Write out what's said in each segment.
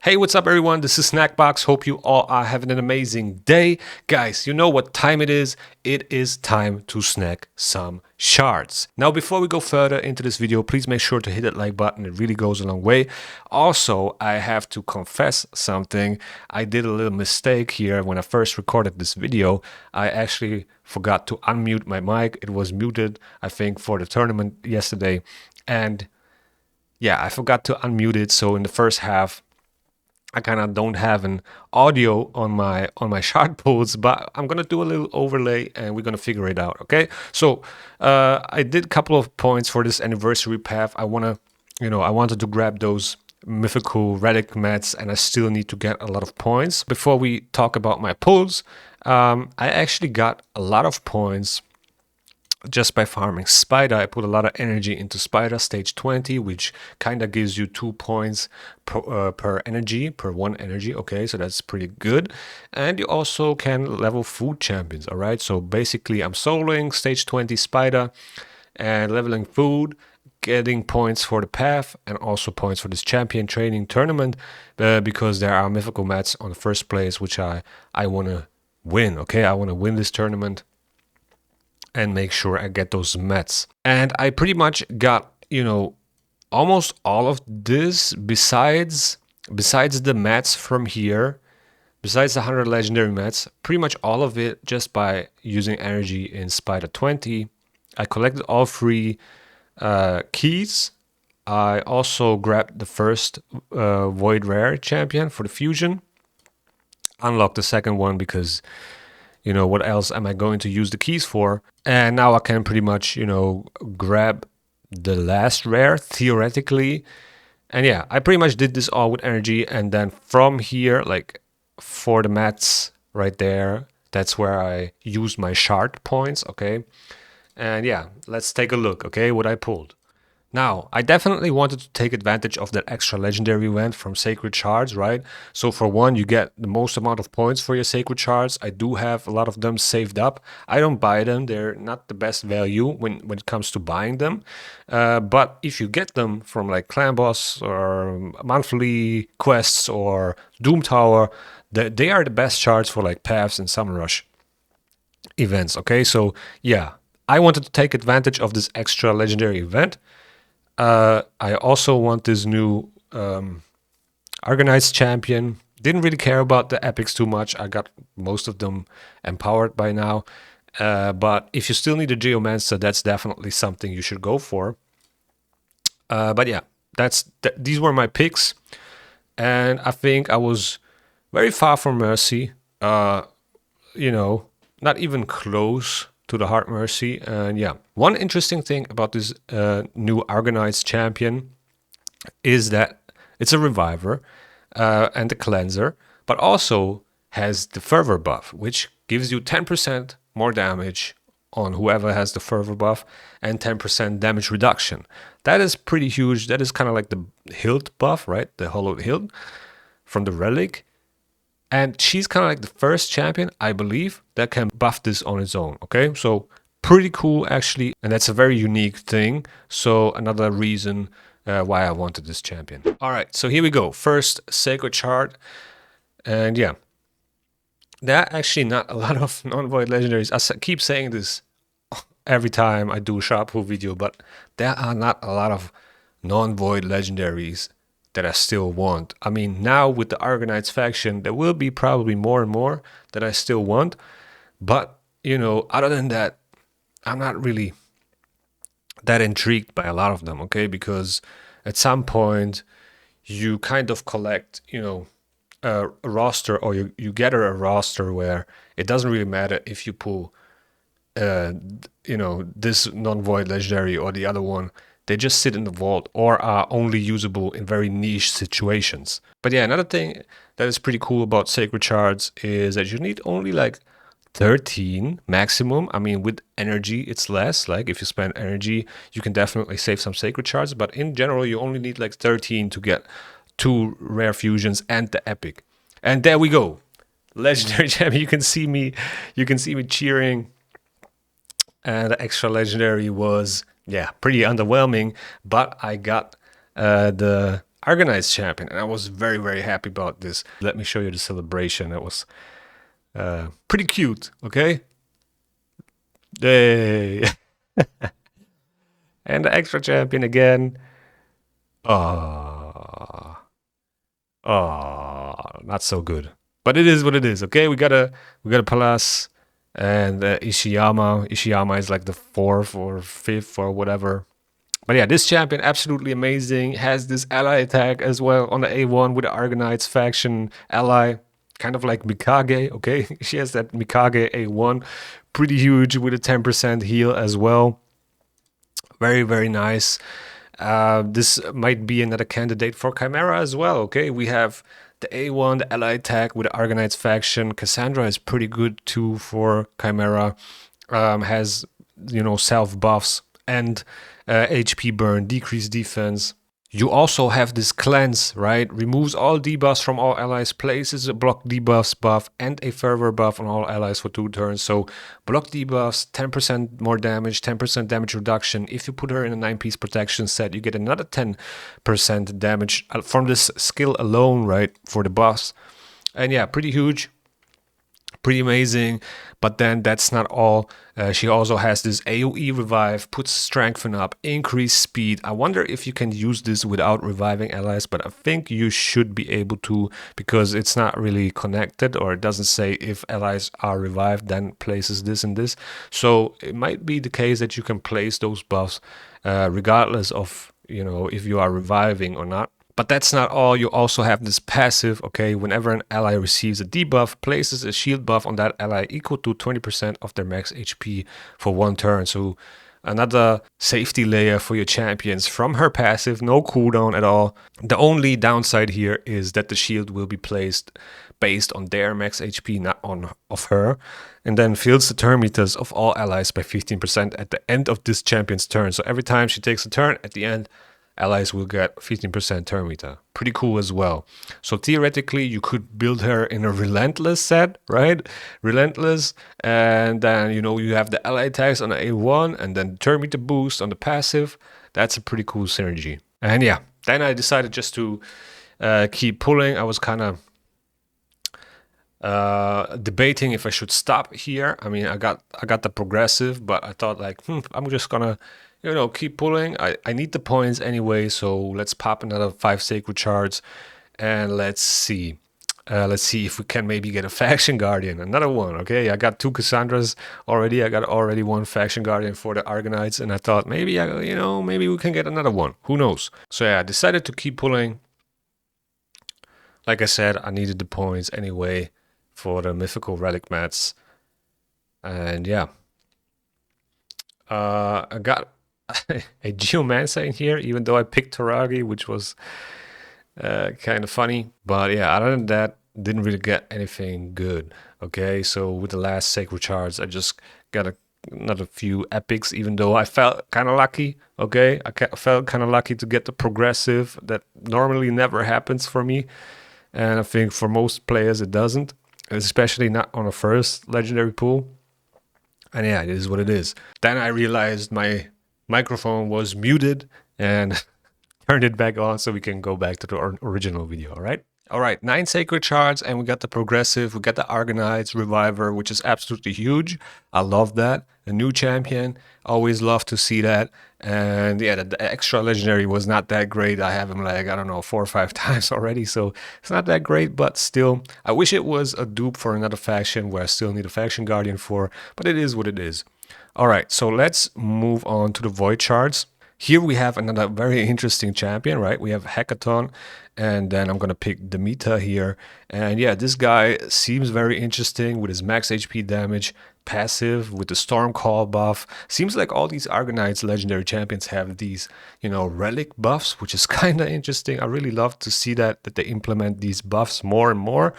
Hey, what's up everyone? This is Snackbox. Hope you all are having an amazing day. Guys, you know what time it is? It is time to snack some shards. Now, before we go further into this video, please make sure to hit that like button. It really goes a long way. Also, I have to confess something. I did a little mistake here when I first recorded this video. I actually forgot to unmute my mic. It was muted, I think, for the tournament yesterday. And yeah, I forgot to unmute it. So in the first half, I kind of don't have an audio on my shard pulls, but I'm gonna do a little overlay and we're gonna figure it out. Okay, so I did a couple of points for this anniversary path. I wanted to grab those mythical relic mats, and I still need to get a lot of points before we talk about my pulls. I actually got a lot of points just by farming Spider. I put a lot of energy into Spider stage 20, which kind of gives you 2 points per energy, per 1 energy. Okay, so that's pretty good. And you also can level food champions. All right, so basically I'm soloing stage 20 Spider and leveling food, getting points for the path and also points for this champion training tournament, because there are mythical mats on the first place, which I want to win. Okay, I want to win this tournament and make sure I get those mats. And I pretty much got, almost all of this besides the mats from here, besides the 100 legendary mats, pretty much all of it just by using energy in Spider 20. I collected all 3 keys. I also grabbed the first Void Rare champion for the fusion. Unlocked the second one because what else am I going to use the keys for? And now I can pretty much, grab the last rare, theoretically. And yeah, I pretty much did this all with energy. And then from here, like for the mats right there, that's where I used my shard points, okay? And yeah, let's take a look, okay, what I pulled. Now, I definitely wanted to take advantage of that extra legendary event from Sacred Shards, right? So for one, you get the most amount of points for your Sacred Shards. I do have a lot of them saved up. I don't buy them. They're not the best value when it comes to buying them. But if you get them from like Clan Boss or monthly quests or Doom Tower, they are the best shards for like paths and Summon Rush events, okay? So yeah, I wanted to take advantage of this extra legendary event. I also want this new Argonite's champion. Didn't really care about the epics too much. I got most of them empowered by now. But if you still need a Geomancer, that's definitely something you should go for. But yeah, these were my picks. And I think I was very far from Mercy. Not even close to the Heart Mercy. And yeah, one interesting thing about this new Argonite's champion is that it's a reviver and a cleanser, but also has the fervor buff, which gives you 10% more damage on whoever has the fervor buff and 10% damage reduction. That is pretty huge. That is kind of like the hilt buff, right? The hollowed hilt from the relic. And she's kind of like the first champion, I believe, that can buff this on its own, okay? So pretty cool, actually. And that's a very unique thing. So another reason why I wanted this champion. All right, so here we go. First, Sacred Shard. And yeah, there are actually not a lot of non-void legendaries. I keep saying this every time I do a shard pull video, but there are not a lot of non-void legendaries that I still want. I mean, now with the Argonite's faction, there will be probably more and more that I still want. But, other than that, I'm not really that intrigued by a lot of them, okay? Because at some point, you kind of collect, a roster, or you gather a roster where it doesn't really matter if you pull, this non-void legendary or the other one. They just sit in the vault or are only usable in very niche situations. But yeah, another thing that is pretty cool about Sacred Shards is that you need only like 13 maximum. I mean, with energy, it's less. Like if you spend energy, you can definitely save some Sacred Shards. But in general, you only need like 13 to get 2 rare fusions and the epic. And there we go. Legendary champion. You can see me cheering. And the extra legendary was, yeah, pretty underwhelming, but I got the Argonite's champion, and I was very, very happy about this. Let me show you the celebration. It was pretty cute, okay? Yay! And the extra champion again. Oh, not so good. But it is what it is, okay? We got a Palace and Ishiyama. Ishiyama is like the 4th or 5th or whatever. But yeah, this champion absolutely amazing. Has this ally attack as well on the A1 with the Argonites faction ally. Kind of like Mikage, okay? She has that Mikage A1. Pretty huge with a 10% heal as well. Very, very nice. This might be another candidate for Chimera as well, okay? We have the A1, the ally attack with the Argonites faction. Cassandra is pretty good too for Chimera. Has, you know, self buffs and HP burn, decreased defense. You also have this cleanse, right? Removes all debuffs from all allies, places a block debuffs buff and a fervor buff on all allies for 2 turns. So block debuffs, 10% more damage, 10% damage reduction. If you put her in a 9-piece protection set, you get another 10% damage from this skill alone, right? For the buffs. And yeah, pretty huge. Pretty amazing, but then that's not all. She also has this AoE revive, puts strengthen up, increased speed. I wonder if you can use this without reviving allies, but I think you should be able to, because it's not really connected, or it doesn't say if allies are revived then places this and this. So it might be the case that you can place those buffs regardless of, you know, if you are reviving or not. But that's not all. You also have this passive, okay? Whenever an ally receives a debuff, places a shield buff on that ally equal to 20% of their max HP for 1 turn. So another safety layer for your champions from her passive, no cooldown at all. The only downside here is that the shield will be placed based on their max HP, not on of her, and then fills the turn meters of all allies by 15% at the end of this champion's turn. So every time she takes a turn, at the end, allies will get 15% turn meter. Pretty cool as well. So theoretically, you could build her in a Relentless set, right? Relentless, and then, you know, you have the ally attacks on the A1 and then turn meter boost on the passive. That's a pretty cool synergy. And yeah, then I decided just to keep pulling. I was kind of debating if I should stop here. I mean, I got the progressive, but I thought like, I'm just gonna, you know, keep pulling. I need the points anyway, so let's pop another 5 sacred shards, and let's see if we can maybe get a faction guardian, another one. Okay, I got 2 Cassandras already. I got already 1 faction guardian for the Argonites, and I thought maybe maybe we can get another one. Who knows? So yeah, I decided to keep pulling. Like I said, I needed the points anyway for the mythical relic mats, and yeah, I got a Geomancer in here, even though I picked Taragi, which was kind of funny. But yeah, other than that, didn't really get anything good. Okay, so with the last sacred shards, I just got another few epics, even though I felt kind of lucky. Okay, I felt kind of lucky to get the progressive. That normally never happens for me, and I think for most players it doesn't, especially not on a first legendary pool. And yeah, it is what it is. Then I realized my microphone was muted and turned it back on so we can go back to the original video. All right, 9 sacred shards, and we got the progressive, we got the Argonites reviver, which is absolutely huge. I love that. A new champion, always love to see that. And yeah, the extra legendary was not that great. I have him like, I don't know, 4 or 5 times already, so it's not that great, but still, I wish it was a dupe for another faction where I still need a faction guardian for, but it is what it is. All right, so let's move on to the void shards. Here we have another very interesting champion, right? We have Hackathon, and then I'm gonna pick Demeter here. And yeah, this guy seems very interesting with his max HP damage, passive with the Storm Call buff. Seems like all these Argonites legendary champions have these, you know, relic buffs, which is kind of interesting. I really love to see that they implement these buffs more and more.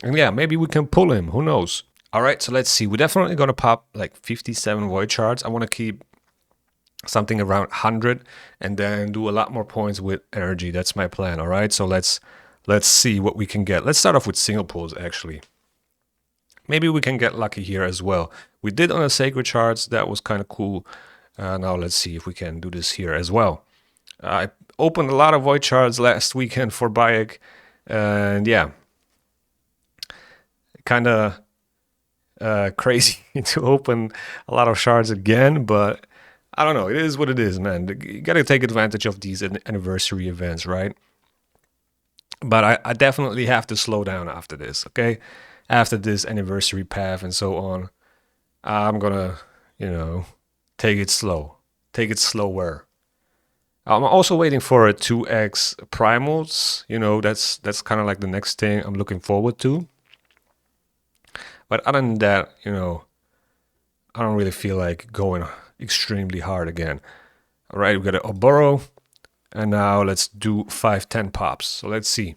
And yeah, maybe we can pull him, who knows? All right, so let's see. We're definitely gonna pop like 57 void shards. I want to keep something around 100 and then do a lot more points with energy. That's my plan. All right, so let's see what we can get. Let's start off with single pulls actually. Maybe we can get lucky here as well. We did on the sacred shards, that was kind of cool. Now let's see if we can do this here as well. I opened a lot of void shards last weekend for Bayek, and yeah, kind of crazy to open a lot of shards again, but I don't know. It is what it is, man. You gotta take advantage of these anniversary events, right? But I definitely have to slow down after this, okay? After this anniversary path and so on, I'm gonna, you know, take it slow. Take it slower. I'm also waiting for a 2x primals. You know, that's kind of like the next thing I'm looking forward to. But other than that, you know, I don't really feel like going extremely hard again. All right, we got a burrow, and now let's do 5-10 pops. So let's see.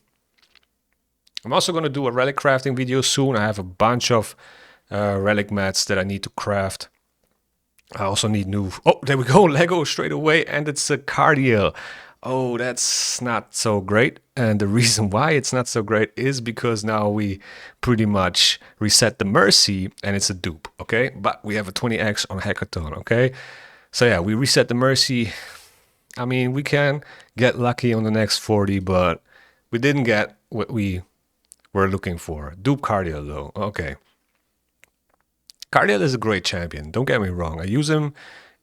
I'm also going to do a relic crafting video soon. I have a bunch of relic mats that I need to craft. I also need new... Oh, there we go. Lego straight away. And it's a Cardiel. Oh, that's not so great. And the reason why it's not so great is because now we pretty much reset the Mercy and it's a dupe, okay? But we have a 20x on Hackathon, okay? So yeah, we reset the Mercy. I mean, we can get lucky on the next 40, but we didn't get what we were looking for. Dupe Cardiel though, okay. Cardiel is a great champion, don't get me wrong. I use him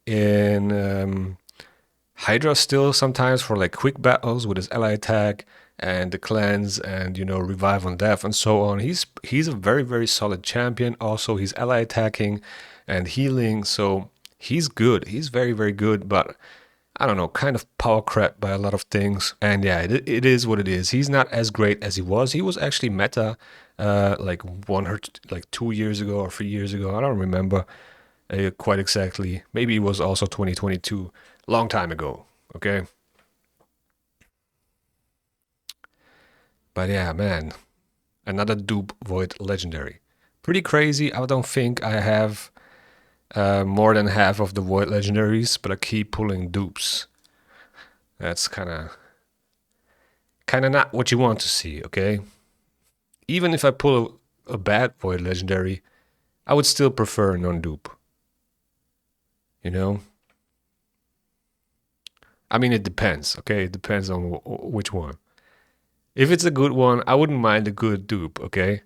in Hydra still sometimes for like quick battles with his ally attack and the cleanse and, you know, revive on death and so on. He's a very, very solid champion. Also, he's ally attacking and healing, so he's good. He's very, very good, but I don't know, kind of power crap by a lot of things. And yeah, it is what it is. He's not as great as he was. He was actually meta like 2 years ago or 3 years ago. I don't remember quite exactly. Maybe it was also 2022, long time ago. Okay. But yeah, man, another dupe void legendary. Pretty crazy. I don't think I have more than half of the void legendaries, but I keep pulling dupes. That's kind of not what you want to see, okay? Even if I pull a bad void legendary, I would still prefer non-dupe. You know? I mean, it depends, okay? It depends on which one. If it's a good one, I wouldn't mind a good dupe, okay?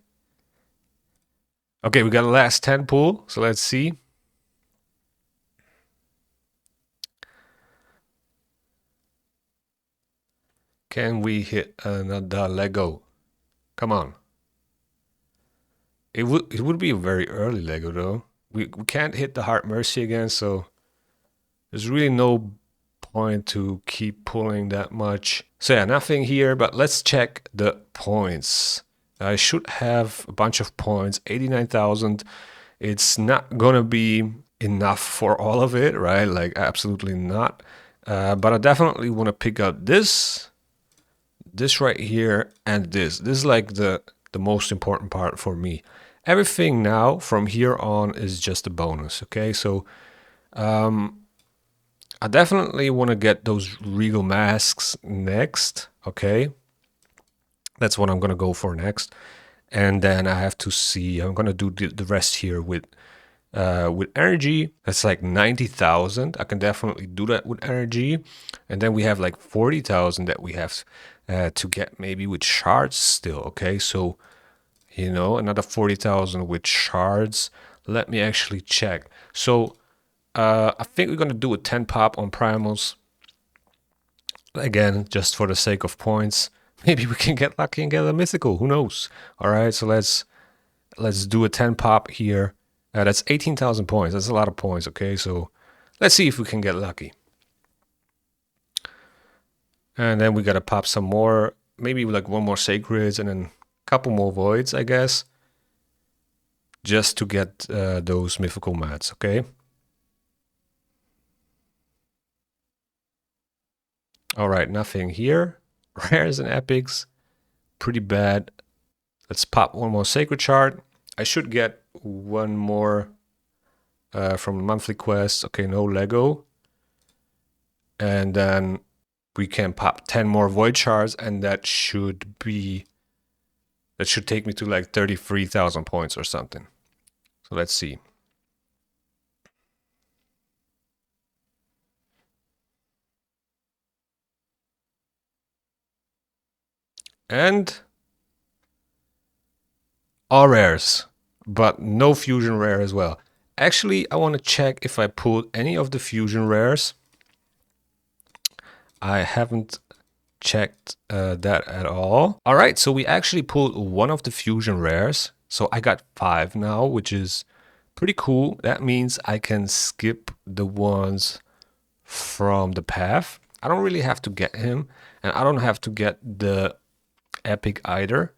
Okay, we got a last 10 pull, so let's see. Can we hit another Lego? Come on. It would be a very early Lego though. We can't hit the Heart Mercy again, so there's really no point to keep pulling that much. So yeah, nothing here, but let's check the points. I should have a bunch of points, 89,000. It's not gonna be enough for all of it, right? Like absolutely not. But I definitely want to pick up this right here, and this. This is like the most important part for me. Everything now from here on is just a bonus, okay? So I definitely want to get those regal masks next, okay? That's what I'm going to go for next. And then I have to see, I'm going to do the rest here with energy. That's like 90,000. I can definitely do that with energy. And then we have like 40,000 that we have to get maybe with shards still, okay? So, you know, another 40,000 with shards. Let me actually check. So I think we're gonna do a 10 pop on primals. Again, just for the sake of points. Maybe we can get lucky and get a mythical. Who knows? All right, so let's do a 10 pop here. That's 18,000 points. That's a lot of points. Okay, so let's see if we can get lucky. And then we gotta pop some more. Maybe like one more sacreds and then couple more voids, I guess, just to get those mythical mats, okay? All right, nothing here. Rares and epics, pretty bad. Let's pop one more sacred shard. I should get one more from the monthly quest. Okay, no Lego. And then we can pop 10 more void shards, and that should take me to like 33,000 points or something. So let's see. And all rares, but no fusion rare as well. Actually, I want to check if I pulled any of the fusion rares. I haven't checked that at all. All right, so we actually pulled one of the fusion rares. So I got 5 now, which is pretty cool. That means I can skip the ones from the path. I don't really have to get him, and I don't have to get the epic either.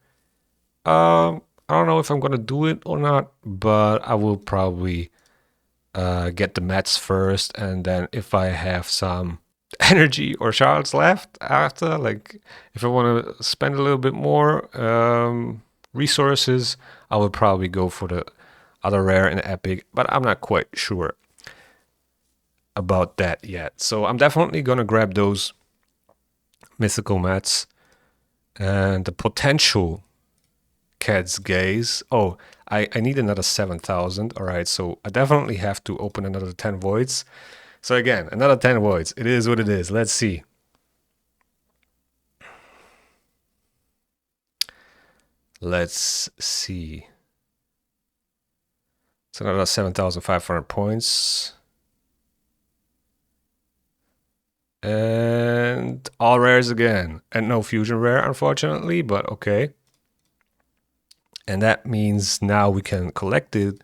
I don't know if I'm gonna do it or not, but I will probably get the mats first, and then if I have some energy or shards left after, like if I want to spend a little bit more resources, I will probably go for the other rare and epic, but I'm not quite sure about that yet. So I'm definitely gonna grab those mythical mats and the potential Cat's Gaze. Oh, I need another 7,000. All right, so I definitely have to open another 10 voids. So again, another 10 voids. It is what it is. Let's see. Let's see. It's another 7,500 points. And all rares again. And no fusion rare, unfortunately, but okay. And that means now we can collect it.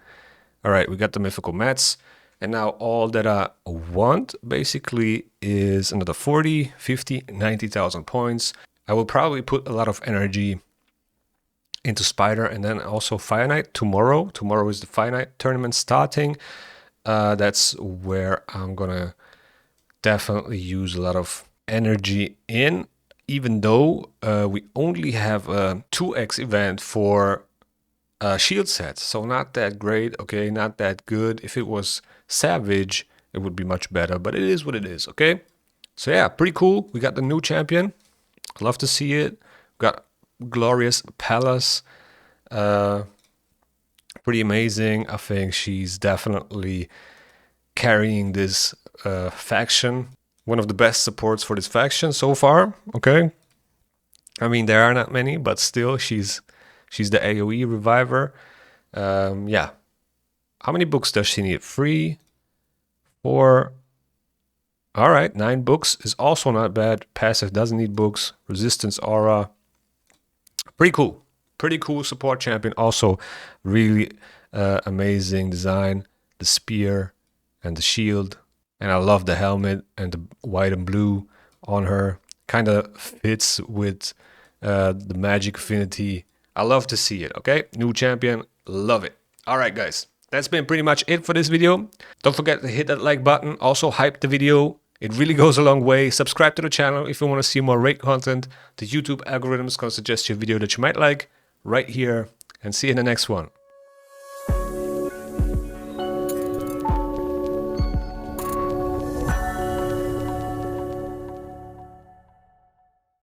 All right, we got the mythical mats. And now all that I want basically is another 40, 50, 90,000 points. I will probably put a lot of energy into Spider and then also Fire Knight tomorrow. Tomorrow is the Fire Knight tournament starting. That's where I'm gonna definitely use a lot of energy in, even though we only have a 2x event for shield sets, so not that great, okay, not that good. If it was Savage, it would be much better, but it is what it is, okay? So yeah, pretty cool. We got the new champion. Love to see it. Got Glorious Palace. Pretty amazing. I think she's definitely carrying this faction. One of the best supports for this faction so far, okay? I mean, there are not many, but still, she's the AoE reviver. Yeah. How many books does she need? 3, 4. All right, 9 books is also not bad. Passive doesn't need books. Resistance aura. Pretty cool. Pretty cool support champion. Also, really amazing design. The spear and the shield. And I love the helmet and the white and blue on her. Kind of fits with the magic affinity. I love to see it, okay? New champion, love it. All right, guys, that's been pretty much it for this video. Don't forget to hit that like button. Also, hype the video. It really goes a long way. Subscribe to the channel if you want to see more raid content. The YouTube algorithm is going to suggest you a video that you might like right here. And see you in the next one.